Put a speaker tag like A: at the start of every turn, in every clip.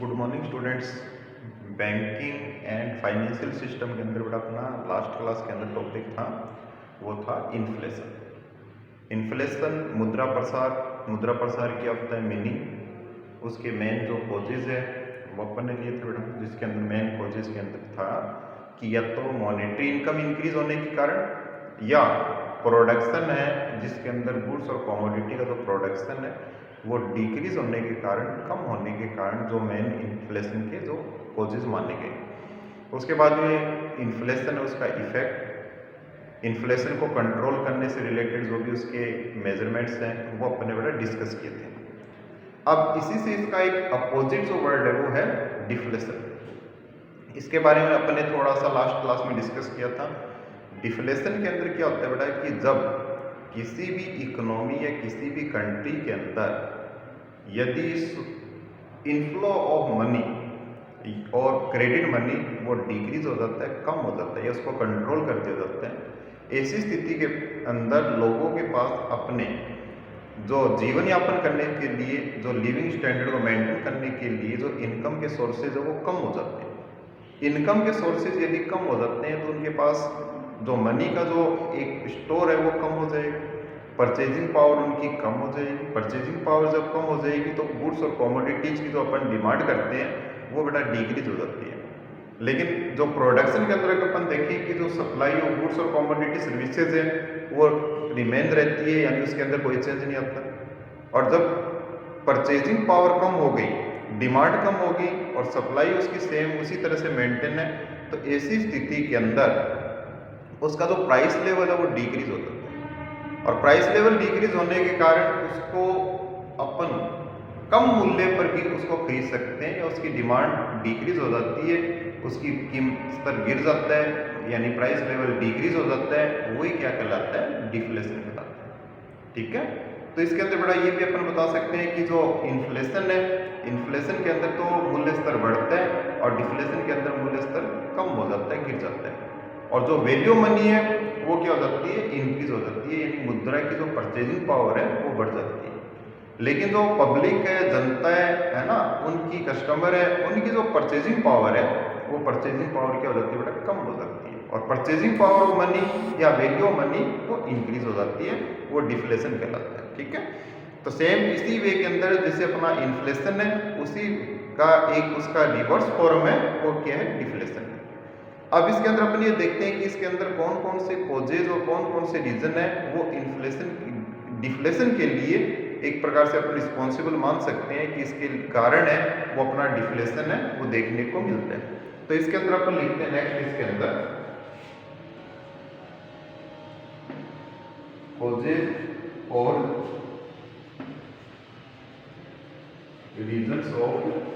A: Good morning students. Banking and financial system के अंदर बड़ा अपना लास्ट क्लास के अंदर टॉपिक था, वो था इन्फ्लेशन। इन्फ्लेशन मुद्रा प्रसार क्या होता है, मीनिंग उसके मेन जो कॉजेज है वो अपन ने लिए थे बेटा, जिसके अंदर मेन कॉजेज के अंदर था कि या तो मॉनेटरी इनकम इंक्रीज होने के कारण या प्रोडक्शन है जिसके अंदर गुड्स और कमोडिटी का जो प्रोडक्शन है वो डिक्रीज होने के कारण, कम होने के कारण जो मेन इन्फ्लेशन के जो कॉजेज माने गए। उसके बाद में इन्फ्लेशन है उसका इफेक्ट, इन्फ्लेशन को कंट्रोल करने से रिलेटेड जो भी उसके मेजरमेंट्स हैं वो अपने बड़ा डिस्कस किए थे। अब इसी से इसका एक अपोजिट जो वर्ड है वो है डिफ्लेशन। इसके बारे में अपने थोड़ा सा लास्ट क्लास में डिस्कस किया था। डिफ्लेशन के अंदर क्या होता है बेटा कि जब किसी भी इकोनॉमी या किसी भी कंट्री के अंदर यदि इनफ्लो ऑफ मनी और क्रेडिट मनी वो डिक्रीज हो जाता है, कम हो जाता है या उसको कंट्रोल कर दिया जाता है, ऐसी स्थिति के अंदर लोगों के पास अपने जो जीवन यापन करने के लिए, जो लिविंग स्टैंडर्ड को मेंटेन करने के लिए जो इनकम के सोर्सेज है वो कम हो जाते हैं। इनकम के सोर्सेज यदि कम हो जाते हैं तो उनके पास जो मनी का जो एक स्टोर है वो कम हो जाएगा, परचेजिंग पावर उनकी कम हो जाएगी। परचेजिंग पावर जब कम हो जाएगी तो गुड्स और कमोडिटीज की जो अपन डिमांड करते हैं वो बेटा डिक्रीज हो जाती है। लेकिन जो प्रोडक्शन के अंदर अपन देखें कि जो सप्लाई ऑफ गुड्स और कमोडिटी सर्विसेज है वो रिमेन रहती है, यानी उसके अंदर कोई चेंज नहीं आता। और जब परचेजिंग पावर कम हो गई, डिमांड कम हो गई और सप्लाई उसकी सेम उसी तरह से मेंटेन है, तो ऐसी स्थिति के अंदर उसका जो प्राइस लेवल है वो डिक्रीज हो जाता है। और प्राइस लेवल डिक्रीज होने के कारण उसको अपन कम मूल्य पर भी उसको खरीद सकते हैं या उसकी डिमांड डिक्रीज हो जाती है, उसकी कीमत स्तर गिर जाता है, यानी प्राइस लेवल डिक्रीज हो जाता है, वही क्या कहलाता है, डिफ्लेशन कहलाता है। ठीक है, तो इसके अंदर बड़ा ये भी अपन बता सकते हैं कि जो इन्फ्लेशन है, इन्फ्लेशन के अंदर तो मूल्य स्तर बढ़ता है और डिफ्लेशन के अंदर मूल्य स्तर कम हो जाता है, गिर जाता है। और जो वैल्यू मनी है वो क्या हो जाती है, इंक्रीज हो जाती है, यानी मुद्रा की जो परचेजिंग पावर है वो बढ़ जाती है। लेकिन जो पब्लिक है, जनता है ना, उनकी कस्टमर है, उनकी जो परचेजिंग पावर है वो परचेजिंग पावर क्या हो जाती है बेटा, कम हो जाती है। और परचेजिंग पावर ऑफ मनी या वैल्यू ऑफ मनी वो इंक्रीज हो जाती है, वो डिफ्लेशन कहलाता है। ठीक है, तो सेम इसी वे के अंदर जैसे अपना इन्फ्लेशन है, उसी का एक उसका रिवर्स फॉर्म है, वो क्या है, डिफ्लेशन है। अब इसके अंदर अपन ये देखते हैं कि इसके अंदर कौन कौन से कॉजेज और कौन कौन से रीजन है वो इन्फ्लेशन डिफ्लेशन के लिए एक प्रकार से अपन रिस्पॉन्सिबल मान सकते हैं कि इसके कारण है वो अपना डिफ्लेशन है वो देखने को मिलता है। तो इसके अंदर अपन लिखते हैं नेक्स्ट, इसके अंदर कॉजेज और रीजंस ऑफ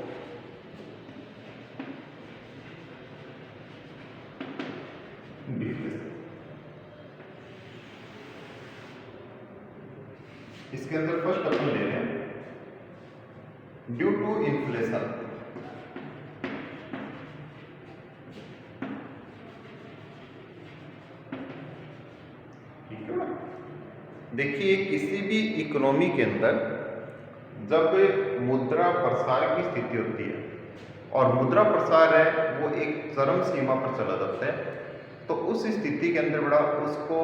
A: डिफ्लेशन। इसके अंदर फर्स्ट अपन ले रहे हैं ड्यू टू इन्फ्लेशन। ठीक है ना, देखिए किसी भी इकोनॉमी के अंदर जब मुद्रा प्रसार की स्थिति होती है और मुद्रा प्रसार है वो एक चरम सीमा पर चला जाता है, तो उस स्थिति के अंदर बड़ा उसको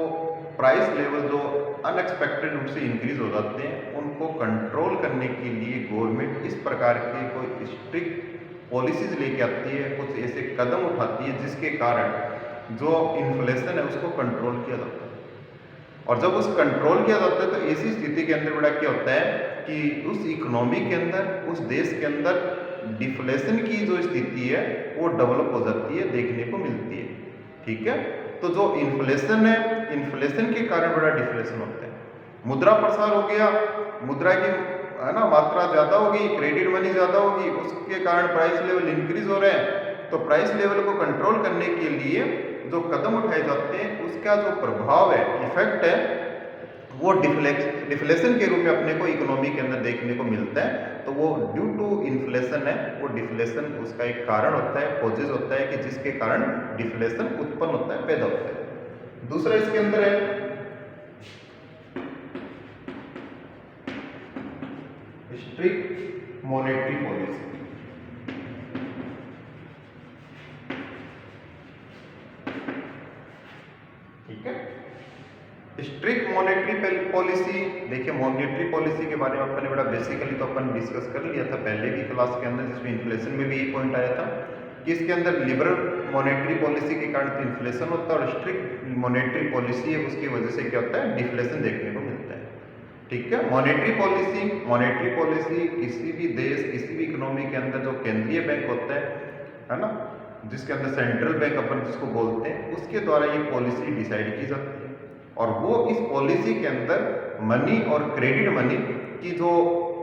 A: प्राइस लेवल जो अनएक्सपेक्टेड रूप से इंक्रीज हो जाते हैं, उनको कंट्रोल करने के लिए गवर्नमेंट इस प्रकार के कोई स्ट्रिक्ट पॉलिसीज लेके आती है, कुछ ऐसे कदम उठाती है जिसके कारण जो इन्फ्लेशन है उसको कंट्रोल किया जाता है। और जब उस कंट्रोल किया जाता है तो ऐसी स्थिति के अंदर बड़ा क्या होता है कि उस इकोनॉमी के अंदर, उस देश के अंदर डिफ्लेशन की जो स्थिति है वो डेवलप हो जाती है, देखने को मिलती है। ठीक है, तो जो इन्फ्लेशन है, इन्फ्लेशन के कारण बड़ा डिफ्लेशन होता है। मुद्रा प्रसार हो गया, मुद्रा की है ना मात्रा ज्यादा होगी, क्रेडिट मनी ज्यादा होगी, उसके कारण प्राइस लेवल इंक्रीज हो रहे हैं। तो प्राइस लेवल को कंट्रोल करने के लिए जो कदम उठाए जाते हैं उसका जो प्रभाव है, इफेक्ट है, वो डिफ्लेशन के रूप में अपने को इकोनॉमी के अंदर देखने को मिलता है। तो वो ड्यू टू इन्फ्लेशन है, वो डिफ्लेशन उसका एक कारण होता है, कॉजेज होता है कि जिसके कारण डिफ्लेशन उत्पन्न होता है, पैदा होता है। दूसरा इसके अंदर है strict monetary policy. Monetary policy, देखिए मॉनेटरी पॉलिसी के बारे में अपन ने बड़ा बेसिकली तो अपन डिस्कस कर लिया था पहले भी क्लास के अंदर, जिसमें इन्फ्लेशन में भी यही पॉइंट आया था कि इसके अंदर लिबरल मॉनेटरी पॉलिसी के कारण तो इन्फ्लेशन होता है और स्ट्रिक्ट मॉनेटरी पॉलिसी है उसकी वजह से क्या होता है, डिफ्लेशन देखने को मिलता है। ठीक है, मॉनेटरी पॉलिसी किसी भी देश, किसी भी इकोनॉमी के अंदर जो केंद्रीय बैंक होता है ना, जिसके अंदर सेंट्रल बैंक अपन जिसको बोलते हैं, उसके द्वारा ये पॉलिसी डिसाइड की जाती है और वो इस पॉलिसी के अंदर मनी और क्रेडिट मनी की जो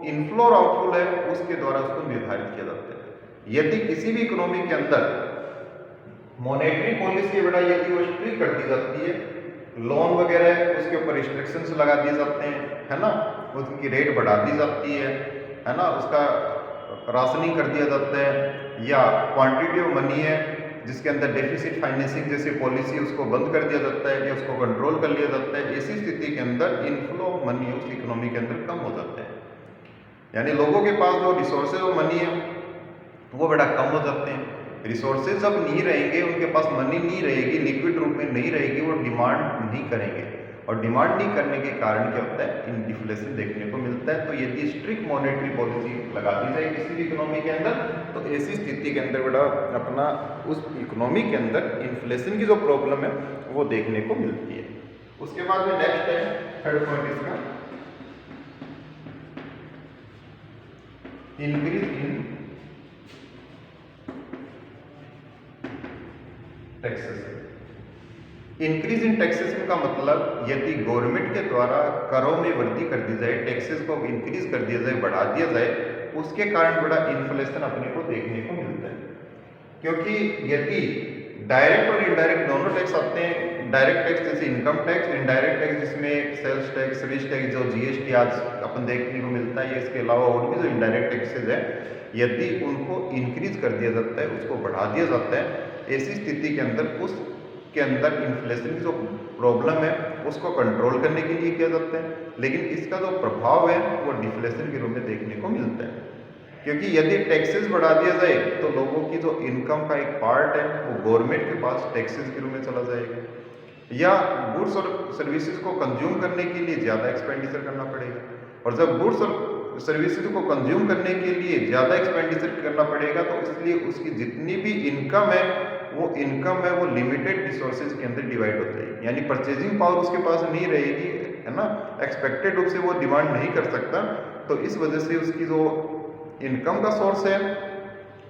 A: इनफ्लो और आउटफ्लो है उसके द्वारा उसको निर्धारित किया जाता है। यदि किसी भी इकोनॉमी के अंदर मॉनेटरी पॉलिसी बड़ा यदि वो स्ट्रिक्ट कर दी जाती है, लोन वगैरह उसके ऊपर रिस्ट्रिक्शंस लगा दिए जाते हैं, है ना, उसकी रेट बढ़ा दी जाती है ना, उसका राशनिंग कर दिया जाता है, या क्वांटिटी ऑफ मनी है जिसके अंदर डेफिसिट फाइनेंसिंग जैसी पॉलिसी उसको बंद कर दिया जाता है या उसको कंट्रोल कर लिया जाता है, ऐसी स्थिति के अंदर इनफ्लो ऑफ मनी उस इकोनॉमी के अंदर कम हो जाता है। यानी लोगों के पास जो रिसोर्सेज ऑफ मनी है वो बड़ा कम हो जाते हैं। रिसोर्सेज जब नहीं रहेंगे, उनके पास मनी नहीं रहेगी, लिक्विड रूप में नहीं रहेगी, वो डिमांड नहीं करेंगे और डिमांड नहीं करने के कारण क्या होता है, इन्फ्लेशन देखने को मिलता है। तो यदि स्ट्रिक्ट मॉनेटरी पॉलिसी लगा दी जाए किसी भी इकोनॉमी के अंदर, तो ऐसी स्थिति के अंदर बड़ा अपना उस इकोनॉमी के अंदर इन्फ्लेशन की जो प्रॉब्लम है वो देखने को मिलती है। उसके बाद में नेक्स्ट है थर्ड पॉइंट इसका, increase in taxation. Increase in taxation का मतलब यदि गवर्नमेंट के द्वारा करों में वृद्धि कर दी जाए, टैक्सेस को इंक्रीज कर दिया जाए, बढ़ा दिया जाए, उसके कारण बड़ा इन्फ्लेशन अपने को देखने को मिलता है। क्योंकि यदि डायरेक्ट और इनडायरेक्ट दोनों टैक्स आते हैं, डायरेक्ट टैक्स जैसे इनकम टैक्स, इनडायरेक्ट टैक्स जिसमें सेल्स टैक्स, सर्विस टैक्स, जो जीएसटी आज अपन देखने को मिलता है, इसके अलावा और भी जो इनडायरेक्ट टैक्सेज है, यदि उनको इंक्रीज कर दिया जाता है, उसको बढ़ा दिया जाता है, ऐसी स्थिति के अंदर उसके अंदर इन्फ्लेशन की जो प्रॉब्लम है उसको कंट्रोल करने के लिए किया जाता है, लेकिन इसका जो प्रभाव है वो डिफ्लेशन के रूप में देखने को मिलता है। क्योंकि यदि टैक्सेस बढ़ा दिया जाए तो लोगों की जो इनकम का एक पार्ट है वो गवर्नमेंट के पास टैक्सेस के रूप में चला जाएगा, या गुड्स और सर्विसेज को कंज्यूम करने के लिए ज़्यादा एक्सपेंडिचर करना पड़ेगा, और जब गुड्स और सर्विसेज को कंज्यूम करने के लिए ज़्यादा एक्सपेंडिचर करना पड़ेगा तो इसलिए उसकी जितनी भी इनकम है वो लिमिटेड रिसोर्सेज के अंदर डिवाइड हो जाएगी, यानी परचेजिंग पावर उसके पास नहीं रहेगी, है ना, एक्सपेक्टेड रूप से वो डिमांड नहीं कर सकता, तो इस वजह से उसकी जो इनकम का सोर्स है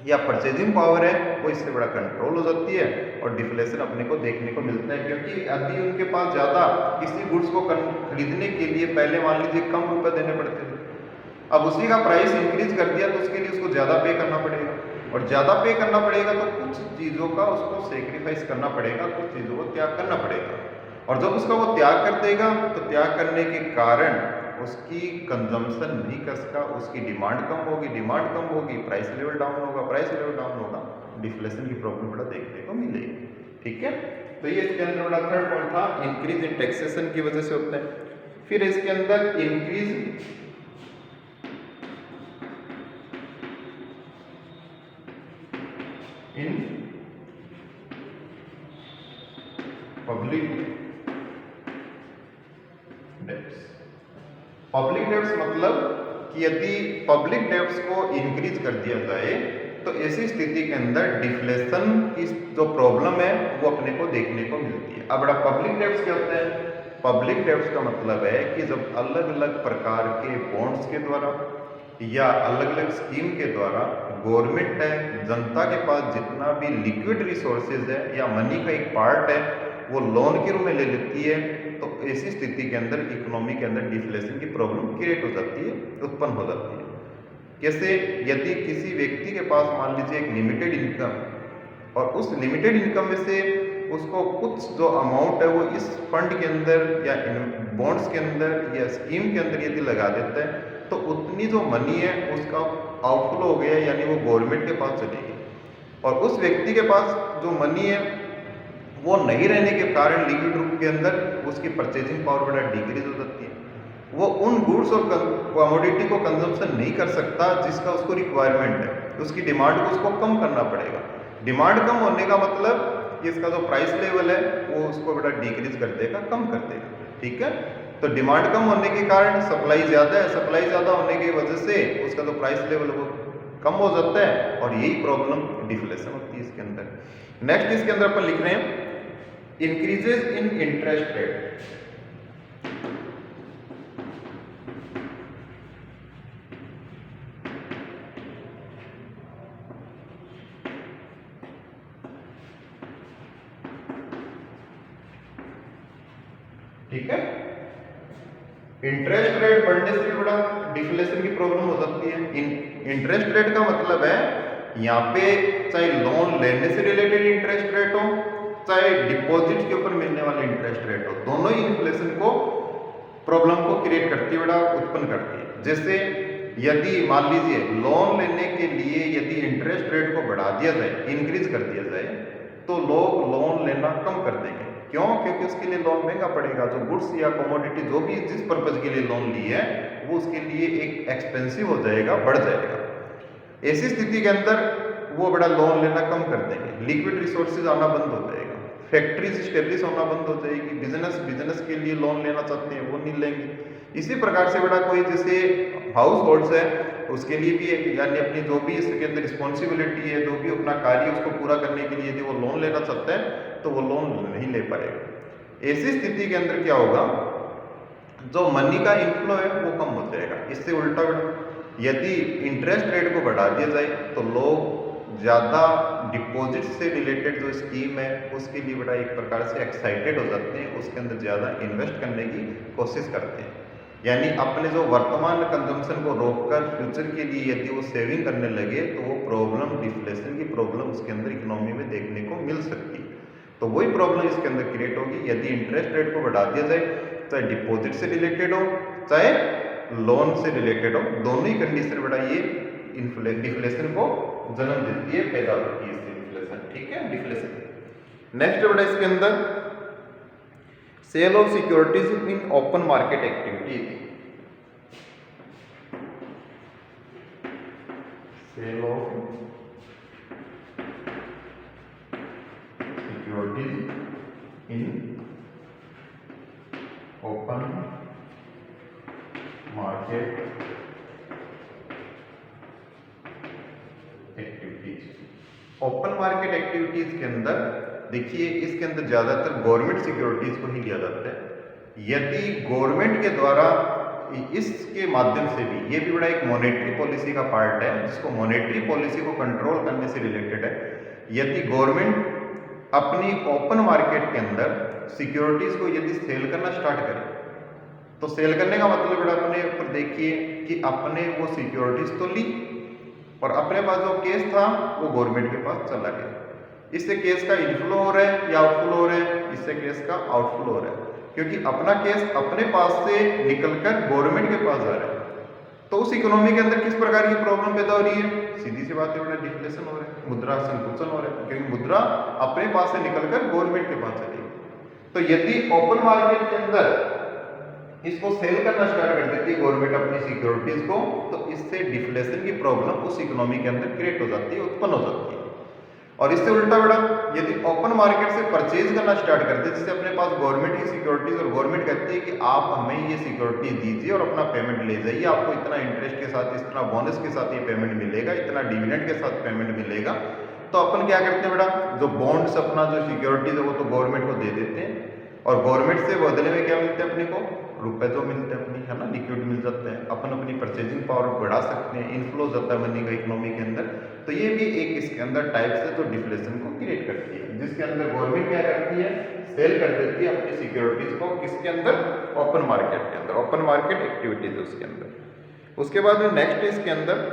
A: या परचेजिंग पावर है वो इससे बड़ा कंट्रोल हो जाती है और डिफ्लेशन अपने को देखने को मिलता है। क्योंकि यदि उनके पास ज़्यादा किसी गुड्स को खरीदने के लिए पहले मान लीजिए कम रुपए देने पड़ते थे, अब उसी का प्राइस इंक्रीज कर दिया तो उसके लिए उसको ज़्यादा पे करना पड़ेगा, और ज़्यादा पे करना पड़ेगा तो कुछ चीज़ों का उसको सेक्रीफाइस करना पड़ेगा, कुछ चीज़ों को त्याग करना पड़ेगा, और जब उसका वो त्याग कर देगा तो त्याग करने के कारण उसकी कंजम्पशन नहीं कर सका, उसकी डिमांड कम होगी, प्राइस लेवल डाउन होगा, डिफ्लेशन की प्रॉब्लम बड़ा देखने को मिलेगी। ठीक है, तो ये इसके अंदर बड़ा थर्ड पॉइंट था, इंक्रीज इन टैक्सेशन की वजह से होता है। फिर इसके अंदर increase in public debts. Public debts मतलब कि यदि पब्लिक डेब्ट्स को इंक्रीज कर दिया जाए तो ऐसी स्थिति के अंदर डिफ्लेशन की जो प्रॉब्लम है वो अपने को देखने को मिलती है। अब बड़ा पब्लिक डेब्ट्स क्या होता है? पब्लिक डेब्ट्स का मतलब है कि जब अलग अलग प्रकार के बॉन्ड्स के द्वारा या अलग अलग स्कीम के द्वारा गवर्नमेंट है जनता के पास जितना भी लिक्विड रिसोर्सेज है या मनी का एक पार्ट है वो लोन के रूप में ले लेती है, तो ऐसी स्थिति के अंदर इकोनॉमी के अंदर डिफ्लेशन की प्रॉब्लम क्रिएट हो जाती है, उत्पन्न हो जाती है। कैसे? यदि किसी व्यक्ति के पास मान लीजिए एक लिमिटेड इनकम और उस लिमिटेड इनकम में से उसको कुछ जो अमाउंट है वो इस फंड के अंदर या बॉन्ड्स के अंदर या स्कीम के अंदर यदि लगा देता है तो उतनी जो मनी है उसका आउटफ्लो हो गया, यानी वो गवर्नमेंट के पास चलेगी, और उस व्यक्ति के पास जो मनी है वो नहीं रहने के कारण लिक्विड रूप के अंदर उसकी परचेजिंग पावर बड़ा डिक्रीज हो जाती है। वो उन गुड्स और कमोडिटी को कंजम्पशन नहीं कर सकता जिसका उसको रिक्वायरमेंट है, उसकी डिमांड को उसको कम करना पड़ेगा। डिमांड कम होने का मतलब इसका जो प्राइस लेवल है वो उसको बड़ा डिक्रीज कर देगा, कम कर देगा। ठीक है, तो डिमांड कम होने के कारण सप्लाई ज़्यादा है, सप्लाई ज़्यादा होने की वजह से उसका तो प्राइस लेवल वो कम हो जाता है और यही प्रॉब्लम डिफ्लेशन होती है इसके अंदर। नेक्स्ट इसके अंदर अपन लिख रहे हैं इंक्रीजेज इन इंटरेस्ट रेट। ठीक है, इंटरेस्ट रेट बढ़ने से भी बड़ा डिफ्लेशन की प्रॉब्लम हो सकती है। इंटरेस्ट रेट का मतलब है यहाँ पे चाहे लोन लेने से रिलेटेड इंटरेस्ट रेट हो, चाहे डिपॉजिट के ऊपर मिलने वाले इंटरेस्ट रेट हो, दोनों ही इन्फ्लेशन को प्रॉब्लम को क्रिएट करती है, बड़ा उत्पन्न करती है। जैसे यदि मान लीजिए लोन लेने के लिए यदि इंटरेस्ट रेट को बढ़ा दिया जाए, इंक्रीज कर दिया जाए, तो लोग लोन लेना कम कर देंगे। क्यों? क्योंकि उसके लिए लोन महंगा पड़ेगा। जो गुड्स या कमोडिटी जो भी जिस पर्पज के लिए लोन ली है वो उसके लिए एक एक्सपेंसिव हो जाएगा, बढ़ जाएगा। ऐसी स्थिति के अंदर वो बड़ा लोन लेना कम कर देंगे, लिक्विड रिसोर्सेज आना बंद हो जाएगा, फैक्ट्रीज स्टेब्लिश होना बंद हो जाएगी, बिजनेस के लिए लोन लेना चाहते हैं वो नहीं लेंगे। इसी प्रकार से बड़ा कोई जैसे हाउस होल्ड्स है उसके लिए भी एक यानी अपनी जो भी इसके अंदर रिस्पॉन्सिबिलिटी है, जो भी अपना कार्य उसको पूरा करने के लिए यदि वो लोन लेना चाहता है तो वो लोन नहीं ले पाएगा। ऐसी स्थिति के अंदर क्या होगा, जो मनी का इनफ्लो है वो कम हो जाएगा। इससे उल्टा यदि इंटरेस्ट रेट को बढ़ा दिया जाए तो लोग ज़्यादा डिपॉजिट से रिलेटेड जो स्कीम है उसके लिए बड़ा एक प्रकार से एक्साइटेड हो जाते हैं, उसके अंदर ज़्यादा इन्वेस्ट करने की कोशिश करते हैं। यानी अपने जो वर्तमान कंजम्पशन को रोककर फ्यूचर के लिए यदि वो सेविंग करने लगे तो वो प्रॉब्लम डिफ्लेशन की प्रॉब्लम उसके अंदर इकोनॉमी में देखने को मिल सकती है। तो वही प्रॉब्लम इसके अंदर क्रिएट होगी यदि इंटरेस्ट रेट को बढ़ा दिया जाए, चाहे डिपॉजिट से रिलेटेड हो चाहे लोन से रिलेटेड हो, दोनों ही कंडीशन बड़ा ये डिफ्लेशन को जन्म देती है, पैदा होती है इससे डिफ्लेशन। ठीक है, डिफ्लेशन। नेक्स्ट बड़ा इसके अंदर sale of securities in open market activities. Sale of securities in open market activities. Open market activities के अंदर देखिए इसके अंदर ज्यादातर गवर्नमेंट सिक्योरिटीज को ही लिया जाता है। यदि गवर्नमेंट के द्वारा इसके माध्यम से भी, ये भी बड़ा एक मॉनेटरी पॉलिसी का पार्ट है जिसको मॉनेटरी पॉलिसी को कंट्रोल करने से रिलेटेड है। यदि गवर्नमेंट अपनी ओपन मार्केट के अंदर सिक्योरिटीज को यदि सेल करना स्टार्ट करे तो सेल करने का मतलब बड़ा अपने ऊपर देखिए कि अपने वो सिक्योरिटीज तो ली और अपने पास जो केस था वो गवर्नमेंट के पास चला गया। इससे केस का इनफ्लो हो रहा है या आउटफ्लो हो रहा है, इससे केस का आउटफ्लो हो रहा है, क्योंकि अपना केस अपने पास से निकलकर गवर्नमेंट के पास जा रहा है। तो उस इकोनॉमी के अंदर किस प्रकार की प्रॉब्लम पैदा हो रही है? सीधी सी बात है, बड़ा डिफ्लेशन हो रहा है, मुद्रा संकुचन हो रहा है, क्योंकि मुद्रा अपने पास से निकलकर गवर्नमेंट के पास चली। तो यदि ओपन मार्केट के अंदर इसको सेल करना स्टार्ट कर देती है गवर्नमेंट अपनी सिक्योरिटीज को, तो इससे डिफ्लेशन की प्रॉब्लम उस इकोनॉमी के अंदर क्रिएट हो जाती है, उत्पन्न हो जाती है। और इससे उल्टा बड़ा यदि ओपन मार्केट से परचेज करना स्टार्ट करते, जैसे अपने पास गवर्नमेंट की सिक्योरिटीज और गवर्नमेंट कहती है कि आप हमें ये सिक्योरिटी दीजिए और अपना पेमेंट ले जाइए, आपको इतना इंटरेस्ट के साथ, इतना बोनस के साथ ये पेमेंट मिलेगा, इतना डिविडेंड के साथ पेमेंट मिलेगा। तो अपन क्या करते हैं बड़ा, जो बॉन्ड्स अपना जो सिक्योरिटीज है वो तो गवर्नमेंट को दे देते हैं और गवर्नमेंट से बदले में क्या मिलते हैं अपने को? रुपए तो मिलते हैं अपनी, है ना, लिक्विड मिल जाते हैं, अपन अपनी परचेजिंग पावर बढ़ा सकते हैं, इनफ्लो जाता है मनी का इकोनॉमी के अंदर। तो ये भी एक इसके अंदर टाइप से तो डिफ्लेशन को क्रिएट करती है, जिसके अंदर गवर्नमेंट क्या करती है? सेल कर देती है अपनी सिक्योरिटीज को, किसके अंदर? ओपन मार्केट के अंदर, ओपन मार्केट एक्टिविटीज उसके अंदर। उसके बाद में नेक्स्ट इसके अंदर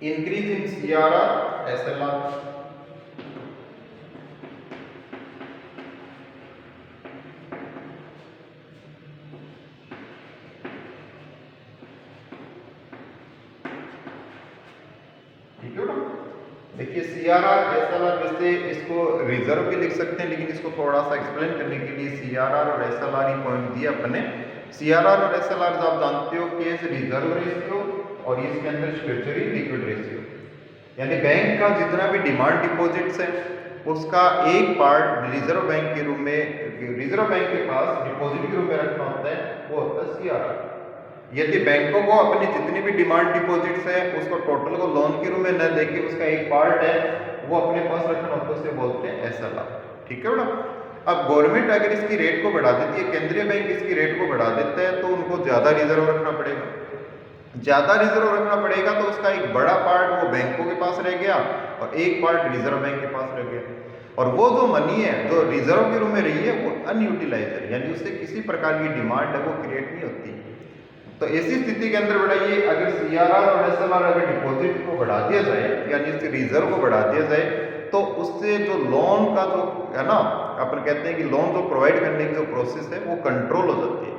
A: इंक्रीज इन CRR SLR। देखिए CRR SLR, वैसे इसको रिजर्व भी लिख सकते हैं, लेकिन इसको थोड़ा सा एक्सप्लेन करने के लिए CRR और SLR ही पॉइंट दिया अपने। CRR और SLR जो आप जानते हो केस रिजर्व रेशियो और ये इसके अंदर स्ट्रेचरी लिक्विड रेशियो, यानी बैंक का जितना भी डिमांड डिपॉजिट्स है उसका एक पार्ट रिजर्व बैंक के रूप में, रिजर्व बैंक के पास डिपॉजिट के रूप में रखना होता है, वो होता है CRR। यदि बैंकों को अपनी जितनी भी डिमांड डिपॉजिट्स है उसको टोटल को लोन के रूप में न देके उसका एक पार्ट है वो अपने पास रखना होता है, उसे बोलते हैं SLR। ठीक है बेटा। अब गवर्नमेंट अगर इसकी रेट को बढ़ा देती है, केंद्रीय बैंक इसकी रेट को बढ़ा देता है, तो उनको ज्यादा रिजर्व रखना पड़ेगा। ज्यादा रिजर्व रखना पड़ेगा तो उसका एक बड़ा पार्ट वो बैंकों के पास रह गया और एक पार्ट रिजर्व बैंक के पास रह गया। और वो जो मनी है जो रिजर्व के रूप में रही है वो अनयूटिलाइज है, यानी उससे किसी प्रकार की डिमांड है वो क्रिएट नहीं होती। तो ऐसी स्थिति के अंदर बढ़ाइए, अगर CRR और SLR अगर डिपॉजिट को बढ़ा दिया जाए यानी इसके रिजर्व को बढ़ा दिया जाए, तो उससे जो लोन का जो है ना, अपन कहते हैं कि लोन जो प्रोवाइड करने की जो प्रोसेस है वो कंट्रोल हो जाती है।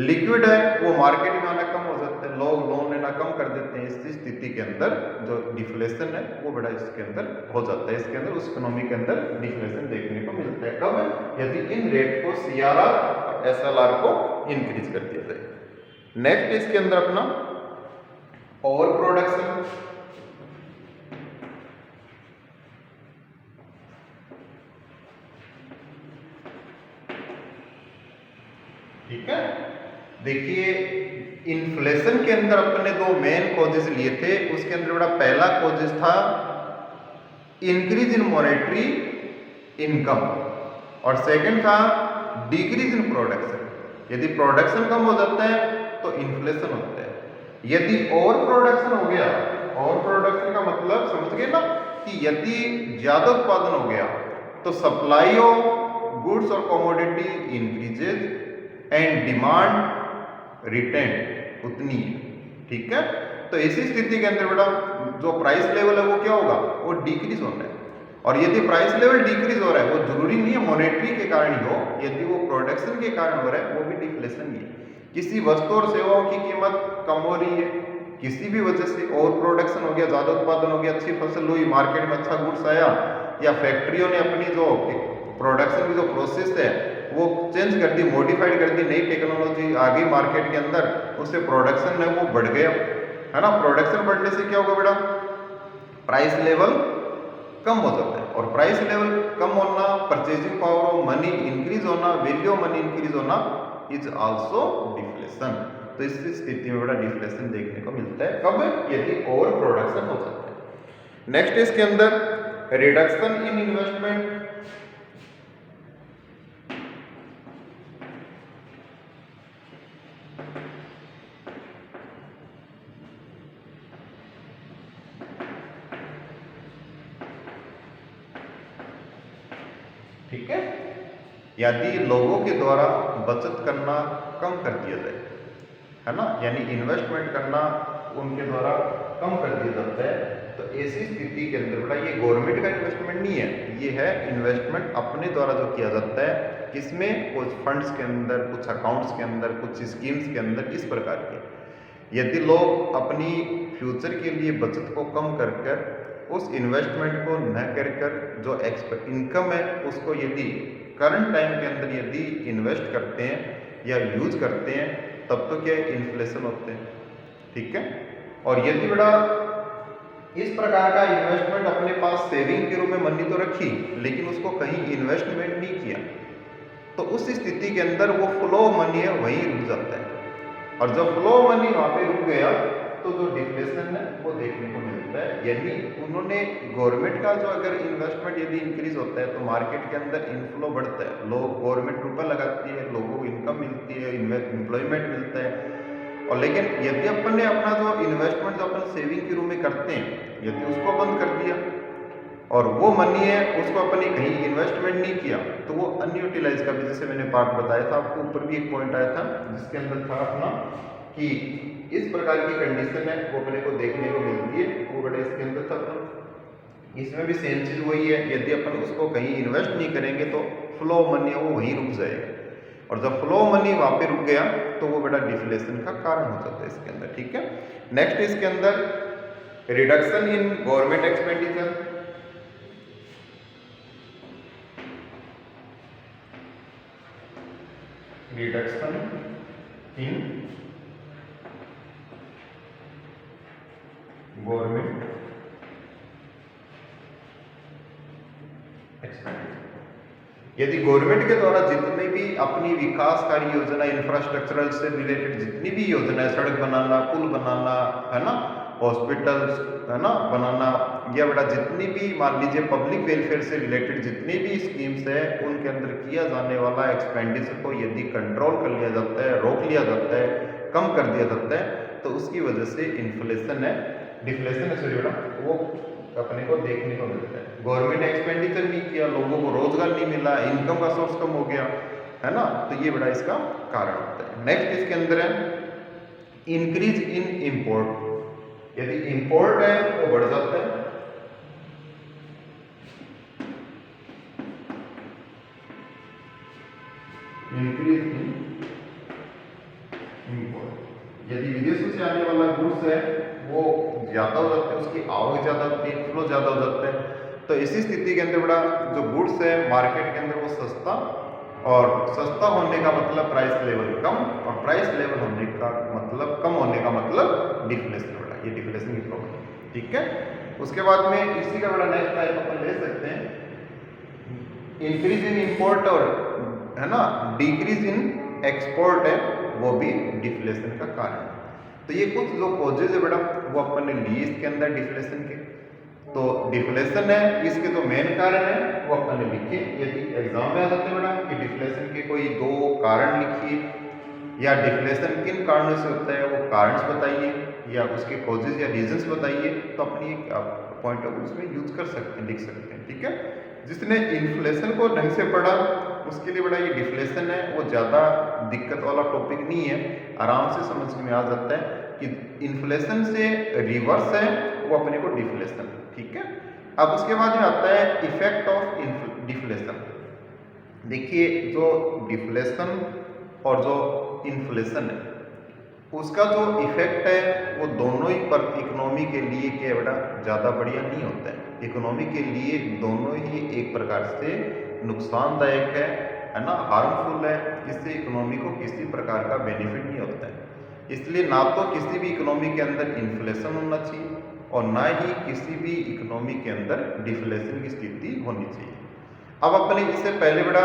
A: लिक्विड है वो मार्केट में आना कम हो जाता है, लोग लोन लेना कम कर देते हैं। इस स्थिति के अंदर जो डिफ्लेशन है वो बड़ा इसके अंदर हो जाता है, इसके अंदर उस इकोनॉमी के अंदर डिफ्लेशन देखने को मिलता है। कब? यदि इन रेट को CRR और SLR को इंक्रीज कर दिया जाए। नेक्स्ट इसके अंदर अपना ओवर प्रोडक्शन। ठीक है, देखिए इन्फ्लेशन के अंदर अपने दो मेन कॉजेस लिए थे, उसके अंदर बड़ा पहला कॉजेस था इंक्रीज इन मॉनेटरी इनकम और सेकंड था डिक्रीज इन प्रोडक्शन। यदि प्रोडक्शन कम हो जाता है तो इन्फ्लेशन होता है। यदि ओवर प्रोडक्शन हो गया, ओवर प्रोडक्शन का मतलब समझ गए ना कि यदि ज्यादा उत्पादन हो गया तो सप्लाई ऑफ गुड्स और commodity increases and demand retain उतनी है। ठीक है, तो ऐसी स्थिति के अंदर बेटा जो प्राइस लेवल है वो क्या होगा, वो डिक्रीज होना है। और यदि प्राइस लेवल डिक्रीज हो रहा है, वो जरूरी नहीं है मॉनेटरी के कारण ही हो, यदि वो प्रोडक्शन के कारण हो रहा है वो भी डिफ्लेशन ही है। किसी वस्तु और सेवाओं की कीमत कम हो रही है, किसी भी वजह से ओवर प्रोडक्शन हो गया, ज्यादा उत्पादन हो गया, अच्छी फसल हुई, मार्केट में अच्छा गुड्स आया, या फैक्ट्रियों ने अपनी जो प्रोडक्शन की जो प्रोसेस है वो चेंज कर दी, मॉडिफाइड कर दी, नई टेक्नोलॉजी आ गई मार्केट के अंदर, उससे प्रोडक्शन है वो बढ़ गया, है ना। प्रोडक्शन बढ़ने से क्या होगा बेटा, प्राइस लेवल कम हो जाता है। और प्राइस लेवल कम होना, purchasing power of money increase होना, वैल्यू ऑफ मनी इंक्रीज होना इज आल्सो डिफ्लेशन। तो इस स्थिति में बड़ा डिफ्लेशन देखने को मिलता है। कब? यदि ओवर प्रोडक्शन हो जाता है। नेक्स्ट इसके अंदर रिडक्शन इन इन्वेस्टमेंट। ठीक है, यदि लोगों के द्वारा बचत करना कम कर दिया जाए, है ना, यानी इन्वेस्टमेंट करना उनके द्वारा कम कर दिया जाता है, तो ऐसी स्थिति के अंदर बेटा ये गवर्नमेंट का इन्वेस्टमेंट नहीं है, ये है इन्वेस्टमेंट अपने द्वारा जो किया जाता है, किसमें, कुछ फंड्स के अंदर, कुछ अकाउंट्स के अंदर, कुछ स्कीम्स के अंदर, इस प्रकार के। यदि लोग अपनी फ्यूचर के लिए बचत को कम कर कर उस इन्वेस्टमेंट को न कर कर जो इनकम है उसको यदि करंट टाइम के अंदर यदि इन्वेस्ट करते हैं या यूज करते हैं, तब तो क्या इन्फ्लेशन होते हैं। ठीक है, और यदि बड़ा इस प्रकार का इन्वेस्टमेंट अपने पास सेविंग के रूप में मनी तो रखी लेकिन उसको कहीं इन्वेस्टमेंट नहीं किया, तो उस स्थिति के अंदर वो फ्लो मनी है वहीं रुक जाता है। और जब फ्लो मनी वहां पे रुक गया तो जो डिफ्लेशन है वो देखने को मिलता है। यानी उन्होंने गवर्नमेंट का जो अगर इन्वेस्टमेंट यदि इंक्रीज होता है तो मार्केट के अंदर इनफ्लो बढ़ता है, लोग गवर्नमेंट रुपये लगाती है, लोगों को इनकम मिलती है, एम्प्लॉयमेंट मिलता है। और लेकिन यदि अपन ने अपना जो इन्वेस्टमेंट जो अपन सेविंग के रूप में करते हैं यदि उसको बंद कर दिया और वो मनी है उसको अपन ने कहीं इन्वेस्टमेंट नहीं किया, तो वो अनयूटिलाइज का भी, जैसे मैंने पार्ट बताया था आपको, ऊपर भी एक पॉइंट आया था जिसके अंदर था अपना कि इस प्रकार की कंडीशन है वो अपने को देखने को मिलती है, वो बड़ा इसके अंदर था अपना। इसमें भी सेम चीज वही है, यदि अपन उसको कहीं इन्वेस्ट नहीं करेंगे तो फ्लो मनी है वो वहीं रुक जाएगा, और जब फ्लो मनी वहां पे रुक गया तो वो बड़ा डिफ्लेशन का कारण हो जाता है इसके अंदर। ठीक है, नेक्स्ट इसके अंदर reduction in government expenditure. Reduction in government expenditure. यदि गवर्नमेंट के द्वारा जितने भी अपनी विकासकारी योजना, इंफ्रास्ट्रक्चरल से रिलेटेड जितनी भी योजना है, सड़क बनाना, पुल बनाना, है ना, हॉस्पिटल्स, है ना, बनाना, या बेटा जितनी भी मान लीजिए पब्लिक वेलफेयर से रिलेटेड जितनी भी स्कीम्स है, उनके अंदर किया जाने वाला एक्सपेंडिचर को यदि कंट्रोल कर लिया जाता है, रोक लिया जाता है, कम कर दिया जाता है, तो उसकी वजह से इन्फ्लेशन है, डिफ्लेशन है, सॉरी बेटा, वो अपने को देखने को मिलता है। गवर्नमेंट एक्सपेंडिचर नहीं किया, लोगों को रोजगार नहीं मिला, इनकम का सोर्स कम हो गया, है ना, तो ये बड़ा इसका कारण होता है। नेक्स्ट इसके अंदर है इंक्रीज इन इंपोर्ट। यदि इंपोर्ट है वो बढ़ जाता है, इंक्रीज इन इंपोर्ट। यदि विदेशों से आने वाला गुड्स है वो ज्यादा हो जाता है, उसकी आवक ज्यादा होती है, इनफ्लो ज्यादा हो जाता है, तो इसी स्थिति के अंदर बड़ा जो गुड्स है मार्केट के अंदर वो सस्ता, और सस्ता होने का मतलब प्राइस लेवल कम, और प्राइस लेवल होने का मतलब कम होने का मतलब डिफ्लेशन बड़ा, ये डिफ्लेशन की प्रॉब्लम, ठीक है। उसके बाद में इसी का बड़ा नेक्स्ट टाइप अपन ले सकते हैं इंक्रीज इन इंपोर्ट, और है ना डिक्रीज इन एक्सपोर्ट है, वो भी डिफ्लेशन का कारण है। तो ये कुछ जो कॉजेज है बेटा वो अपन ने लिए इसके अंदर डिफ्लेशन के। तो डिफ्लेशन है, इसके जो मेन कारण है वो अपन ने लिखे। यदि एग्जाम में आ जाते हैं बेटा कि डिफ्लेशन के कोई 2 कारण लिखिए, या डिफ्लेशन किन कारणों से होता है वो कारण बताइए, या उसके कॉजेज या रीजंस बताइए, तो अपनी एक पॉइंट ऑफ व्यू उसमें यूज कर सकते हैं, लिख सकते हैं, ठीक है। जिसने इन्फ्लेशन को ढंग से पढ़ा उसके लिए बड़ा ये डिफ्लेशन है वो ज़्यादा दिक्कत वाला टॉपिक नहीं है, आराम से समझ में आ जाता है कि इन्फ्लेशन से रिवर्स है वो अपने को डिफ्लेशन, ठीक है। अब उसके बाद में आता है इफेक्ट ऑफ डिफ्लेशन। देखिए जो डिफ्लेशन और जो इन्फ्लेशन है उसका जो इफेक्ट है वो दोनों ही पर इकोनॉमी के लिए क्या बेटा ज़्यादा बढ़िया नहीं होता है। इकोनॉमी के लिए दोनों ही एक प्रकार से नुकसानदायक है ना, हार्मफुल है। इससे इकोनॉमी को किसी प्रकार का बेनिफिट नहीं होता है। इसलिए ना तो किसी भी इकोनॉमी के अंदर इन्फ्लेशन होना चाहिए और ना ही किसी भी इकोनॉमी के अंदर डिफ्लेशन की स्थिति होनी चाहिए। अब अपने इससे पहले बड़ा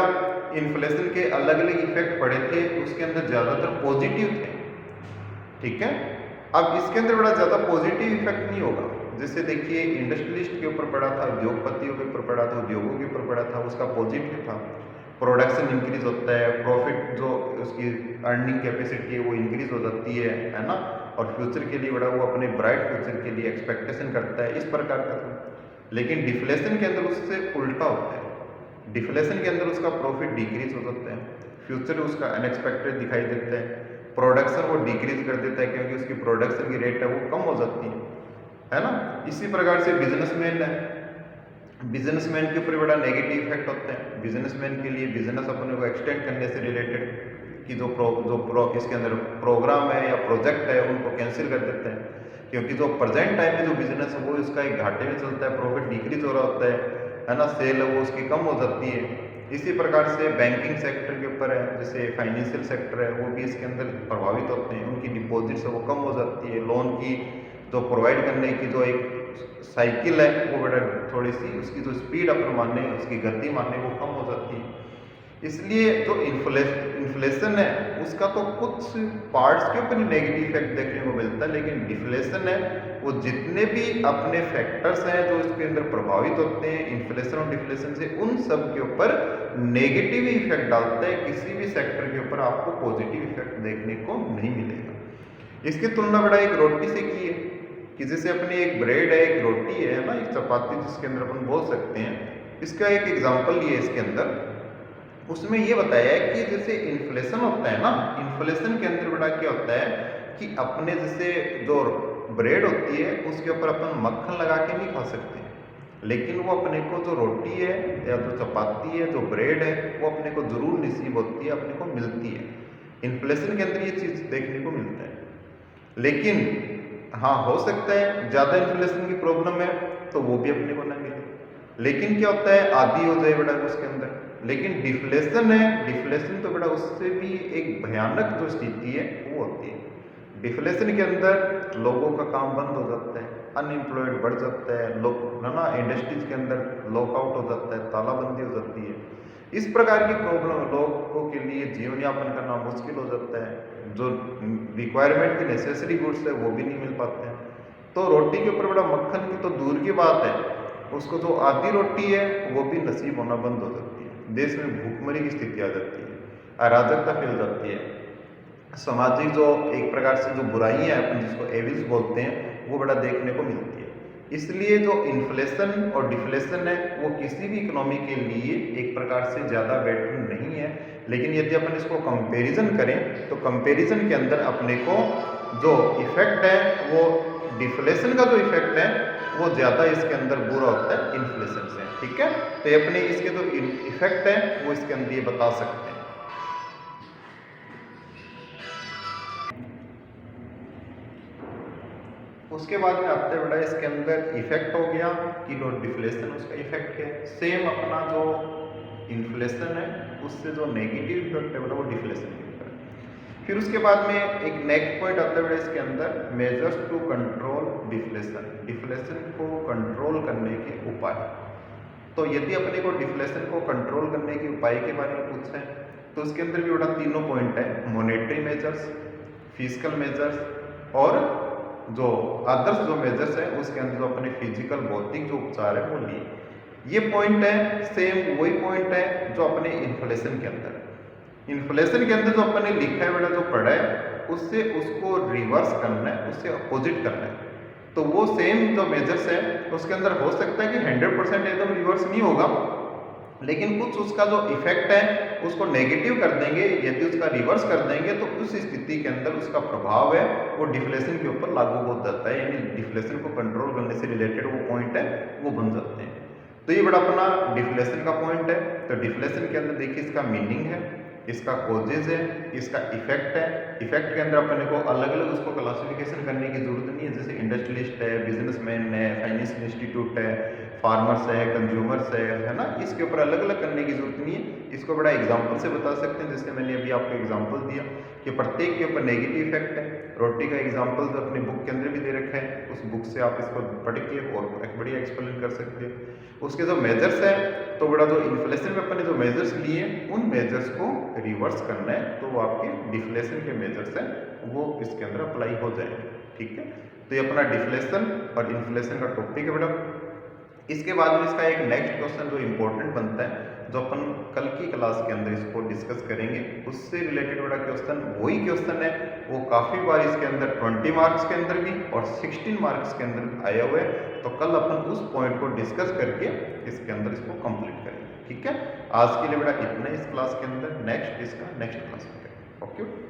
A: इन्फ्लेशन के अलग अलग इफेक्ट पड़े थे, उसके अंदर ज़्यादातर पॉजिटिव थे, ठीक है। अब इसके अंदर बड़ा ज़्यादा पॉजिटिव इफेक्ट नहीं होगा। जैसे देखिए इंडस्ट्रियलिस्ट के ऊपर पड़ा था, उद्योगपतियों के ऊपर पड़ा था, उद्योगों के ऊपर पड़ा था, उसका पॉजिटिव था। प्रोडक्शन इंक्रीज होता है, प्रॉफिट जो उसकी अर्निंग कैपेसिटी है वो इंक्रीज हो जाती है ना, और फ्यूचर के लिए बड़ा वो अपने ब्राइट फ्यूचर के लिए एक्सपेक्टेशन करता है, इस प्रकार का था। लेकिन डिफ्लेशन के अंदर उससे उल्टा होता है। डिफ्लेशन के अंदर उसका प्रॉफिट डिक्रीज हो जाता है, फ्यूचर उसका अनएक्सपेक्टेड दिखाई देता है, प्रोडक्शन वो डिक्रीज कर देता है क्योंकि उसकी प्रोडक्शन की रेट है वो कम हो जाती है ना। इसी प्रकार से बिजनेसमैन है, बिजनेसमैन के ऊपर बड़ा नेगेटिव इफेक्ट होता है। बिजनेसमैन के लिए बिजनेस अपने को एक्सटेंड करने से रिलेटेड कि इसके अंदर प्रोग्राम है या प्रोजेक्ट है उनको कैंसिल कर देते हैं, क्योंकि जो प्रेजेंट टाइम में जो बिजनेस है वो इसका एक घाटे में चलता है, प्रॉफिट डिक्रीज हो रहा होता है ना, सेल है वो उसकी कम हो जाती है। इसी प्रकार से बैंकिंग सेक्टर के ऊपर है, जैसे फाइनेंशियल सेक्टर है वो भी इसके अंदर प्रभावित होते हैं, उनकी डिपॉजिट्स है वो कम हो जाती है, लोन की जो प्रोवाइड करने की जो एक साइकिल है वो बड़ा थोड़ी सी उसकी जो स्पीड अपन माने, उसकी गति माने वो कम हो जाती है। इसलिए जो इन्फ्लेशन है उसका तो कुछ पार्ट्स के ऊपर ही नेगेटिव इफेक्ट देखने को मिलता है, लेकिन डिफ्लेशन है वो जितने भी अपने फैक्टर्स हैं जो इसके अंदर प्रभावित होते हैं इन्फ्लेशन और डिफ्लेशन से, उन सब के ऊपर नेगेटिव इफेक्ट डालता है। किसी भी सेक्टर के ऊपर आपको पॉजिटिव इफेक्ट देखने को नहीं मिलेगा। इसकी तुलना बड़ा एक रोटी से की है कि जैसे अपनी एक ब्रेड है, एक रोटी है ना, एक चपाती जिसके अंदर अपन बोल सकते हैं। इसका एक एग्जाम्पल लिए इसके अंदर, उसमें ये बताया है कि जैसे इन्फ्लेशन होता है ना, इन्फ्लेशन के अंदर बड़ा क्या होता है कि अपने जैसे जो ब्रेड होती है उसके ऊपर अपन मक्खन लगा के नहीं खा सकते, लेकिन वो अपने को जो रोटी है या जो चपाती है, जो ब्रेड है, वो अपने को जरूर नसीब होती है, अपने को मिलती है। इन्फ्लेशन के अंदर ये चीज़ देखने को मिलता है। लेकिन हाँ, हो सकता है ज़्यादा इन्फ्लेशन की प्रॉब्लम है तो वो भी अपने को ना मिले, लेकिन क्या होता है आदि हो जाए बड़ा उसके अंदर। लेकिन डिफ्लेशन है, डिफ्लेशन तो बड़ा उससे भी एक भयानक जो स्थिति है वो होती है डिफ्लेशन के अंदर लोगों का काम बंद हो जाता है, अनएम्प्लॉयड बढ़ जाता है, लोग ना इंडस्ट्रीज के अंदर लॉकआउट हो जाता है, तालाबंदी हो जाती है। इस प्रकार की प्रॉब्लम लोगों के लिए जीवन यापन करना मुश्किल हो जाता है, जो रिक्वायरमेंट की नेसेसरी गुड्स है वो भी नहीं मिल पाते हैं। तो रोटी के ऊपर बड़ा मक्खन की तो दूर की बात है, उसको जो आधी रोटी है वो भी नसीब होना बंद हो जाती है। देश में भूखमरी की स्थिति आ जाती है, अराजकता फैल जाती है, सामाजिक जो एक प्रकार से जो बुराइयां हैं अपन जिसको एविल्स बोलते हैं वो बड़ा देखने को मिलती है। इसलिए जो इन्फ्लेशन और डिफ्लेशन है वो किसी भी इकोनॉमी के लिए एक प्रकार से ज़्यादा बेटर नहीं है, लेकिन यदि अपन इसको कंपैरिजन करें तो कंपैरिजन के अंदर अपने को जो इफेक्ट है वो डिफ्लेशन का जो इफेक्ट है वो ज़्यादा इसके अंदर बुरा होता है इन्फ्लेशन से। ठीक है, तो ये अपने इसके जो इफेक्ट है वो इसके अंदर ये बता सकते हैं। उसके बाद में आते बड़ा इसके अंदर इफेक्ट हो गया कि जो डिफ्लेशन उसका इफेक्ट है, सेम अपना जो इन्फ्लेशन है उससे जो नेगेटिव इफेक्ट है बड़ा वो डिफ्लेशन के ऊपर है। फिर उसके बाद में एक नेक्स्ट पॉइंट आता है इसके अंदर measures to control deflation, deflation को कंट्रोल करने के उपाय। तो यदि अपने को डिफ्लेशन को कंट्रोल करने के उपाय के बारे में पूछे तो उसके अंदर भी बड़ा तीनों पॉइंट है, मॉनेटरी मेजर्स, फिजिकल मेजर्स और जो अदर्स जो मेजर्स है उसके अंदर जो अपने फिजिकल भौतिक जो उपचार है वो लिए। ये पॉइंट है सेम वही पॉइंट है जो अपने इन्फ्लेशन के अंदर, इन्फ्लेशन के अंदर जो अपने लिखा है बेटा जो पढ़ा है उससे उसको रिवर्स करना है, उससे अपोजिट करना है। तो वो सेम जो मेजर्स है उसके अंदर हो सकता है कि 100% एकदम रिवर्स नहीं होगा, लेकिन कुछ उसका जो इफेक्ट है उसको नेगेटिव कर देंगे, यदि उसका रिवर्स कर देंगे तो उस स्थिति के अंदर उसका प्रभाव है वो डिफ्लेशन के ऊपर लागू हो जाता है, यानी डिफ्लेशन को कंट्रोल करने से रिलेटेड वो पॉइंट है वो बन जाते हैं। तो ये बड़ा अपना डिफ्लेशन का पॉइंट है। तो डिफ्लेशन के अंदर देखिए इसका मीनिंग है, इसका कोजेज है, इसका इफेक्ट है। इफेक्ट के अंदर अपने को अलग अलग उसको क्लासिफिकेशन करने की जरूरत नहीं है, जैसे इंडस्ट्रियलिस्ट है, बिजनेसमैन है, फाइनेंशियल इंस्टीट्यूट है, फार्मर्स है, कंज्यूमर्स है ना, इसके ऊपर अलग अलग करने की जरूरत नहीं है। इसको बड़ा एग्जाम्पल से बता सकते हैं, जैसे मैंने अभी आपको एग्जाम्पल दिया कि प्रत्येक के ऊपर नेगेटिव इफेक्ट है। रोटी का एग्जाम्पल तो अपनी बुक के अंदर भी दे रखा है, उस बुक से आप इसको पढ़ के और एक बढ़िया एक्सप्लेन कर सकते हो। उसके जो मेजर्स है तो बड़ा जो इन्फ्लेशन में अपने जो मेजर्स लिए उन मेजर्स को रिवर्स करना है तो वो आपके डिफ्लेशन के मेजर्स हैं वो इसके अंदर अप्लाई हो जाएंगे। ठीक है, तो ये अपना डिफ्लेशन और इन्फ्लेशन का टॉपिक है बेटा। इसके बाद में इसका एक नेक्स्ट क्वेश्चन जो इंपॉर्टेंट बनता है जो अपन कल की क्लास के अंदर इसको डिस्कस करेंगे, उससे रिलेटेड बड़ा क्वेश्चन वही क्वेश्चन है, वो काफ़ी बार इसके अंदर 20 मार्क्स के अंदर भी और 16 मार्क्स के अंदर आया हुआ है। तो कल अपन उस पॉइंट को डिस्कस करके इसके अंदर इसको कंप्लीट करेंगे। ठीक है, आज के लिए बेटा इतना इस क्लास के अंदर, नेक्स्ट इसका नेक्स्ट क्लास में करेंगे। ओके।